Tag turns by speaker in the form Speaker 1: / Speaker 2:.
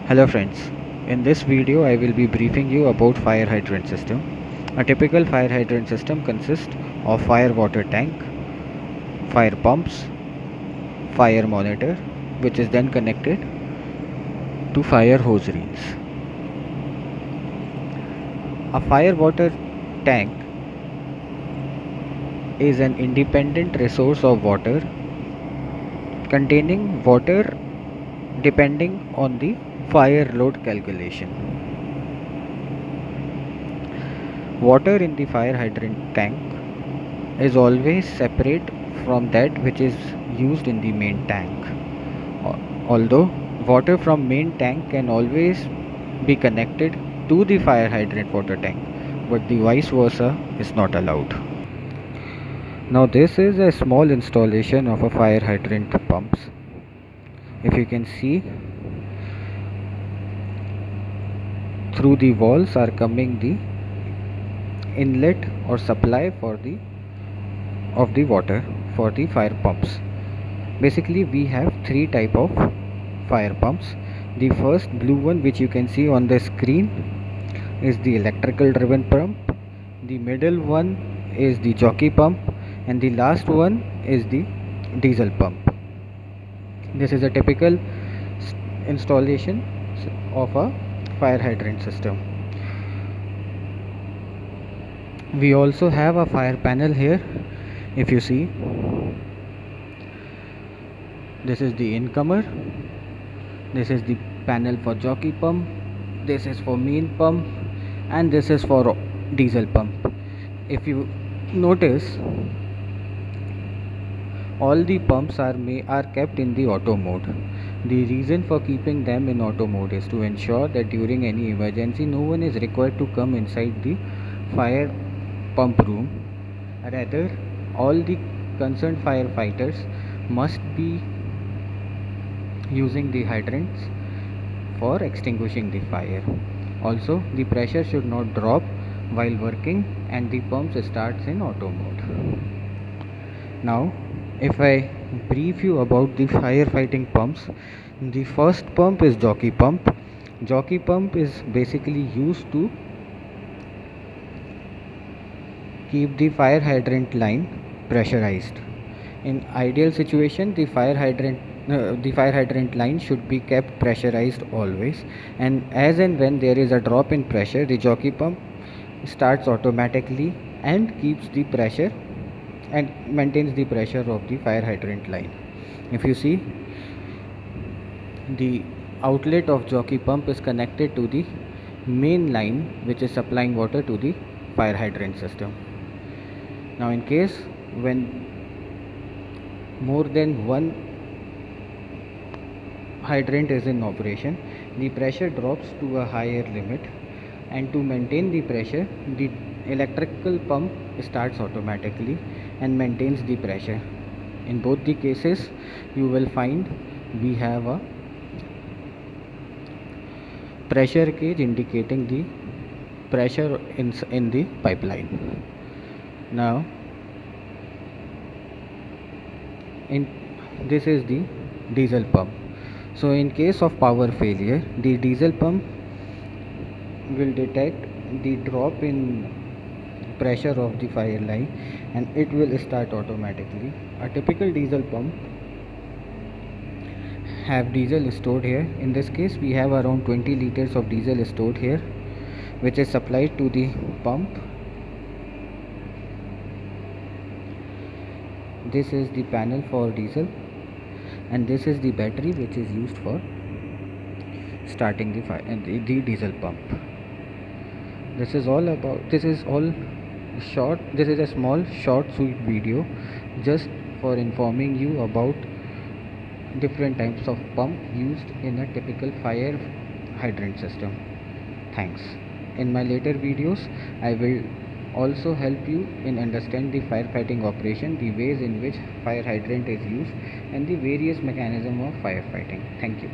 Speaker 1: Hello friends, in this video I will be briefing you about fire hydrant system. A typical fire hydrant system consists of fire water tank, fire pumps, fire monitor which is then connected to fire hose reels. A fire water tank is an independent resource of water containing water depending on the fire load calculation. Water in the fire hydrant tank is always separate from that which is used in the main tank. Although water from main tank can always be connected to the fire hydrant water tank, but the vice versa is not allowed. Now this is a small installation of a fire hydrant pumps. If you can see, through the walls are coming the inlet or supply for the water for the fire pumps. Basically we have three type of fire pumps. The first blue one which you can see on the screen is the electrical driven pump, the middle one is the jockey pump, and the last one is the diesel pump. This is a typical installation of a fire hydrant system. We also have a fire panel here. If you see, this is the incomer, this is the panel for jockey pump, this is for main pump, and this is for diesel pump. If you notice, all the pumps are kept in the auto mode. The reason for keeping them in auto mode is to ensure that during any emergency no one is required to come inside the fire pump room. Rather, all the concerned firefighters must be using the hydrants for extinguishing the fire. Also, the pressure should not drop while working and the pumps starts in auto mode. Now, if I brief you about the firefighting pumps, the first pump is jockey pump. Jockey pump is basically used to keep the fire hydrant line pressurized. In ideal situation, the fire hydrant line should be kept pressurized always, and as and when there is a drop in pressure, the jockey pump starts automatically and keeps the pressure and maintains the pressure of the fire hydrant line. If you see, the outlet of jockey pump is connected to the main line which is supplying water to the fire hydrant system. Now in case when more than one hydrant is in operation, the pressure drops to a higher limit, and to maintain the pressure, the electrical pump starts automatically and maintains the pressure. In both the cases, you will find we have a pressure gauge indicating the pressure in the pipeline. Now, this is the diesel pump. So in case of power failure, the diesel pump will detect the drop in pressure of the fire line and it will start automatically. A typical diesel pump have diesel stored here. In this case, we have around 20 liters of diesel stored here, which is supplied to the pump. This is the panel for diesel, and this is the battery which is used for starting the fire and the diesel pump. This is all short. This is a small short sweet video just for informing you about different types of pump used in a typical fire hydrant system. Thanks. In my later videos, I will also help you in understand the firefighting operation, the ways in which fire hydrant is used, and the various mechanism of firefighting. Thank you.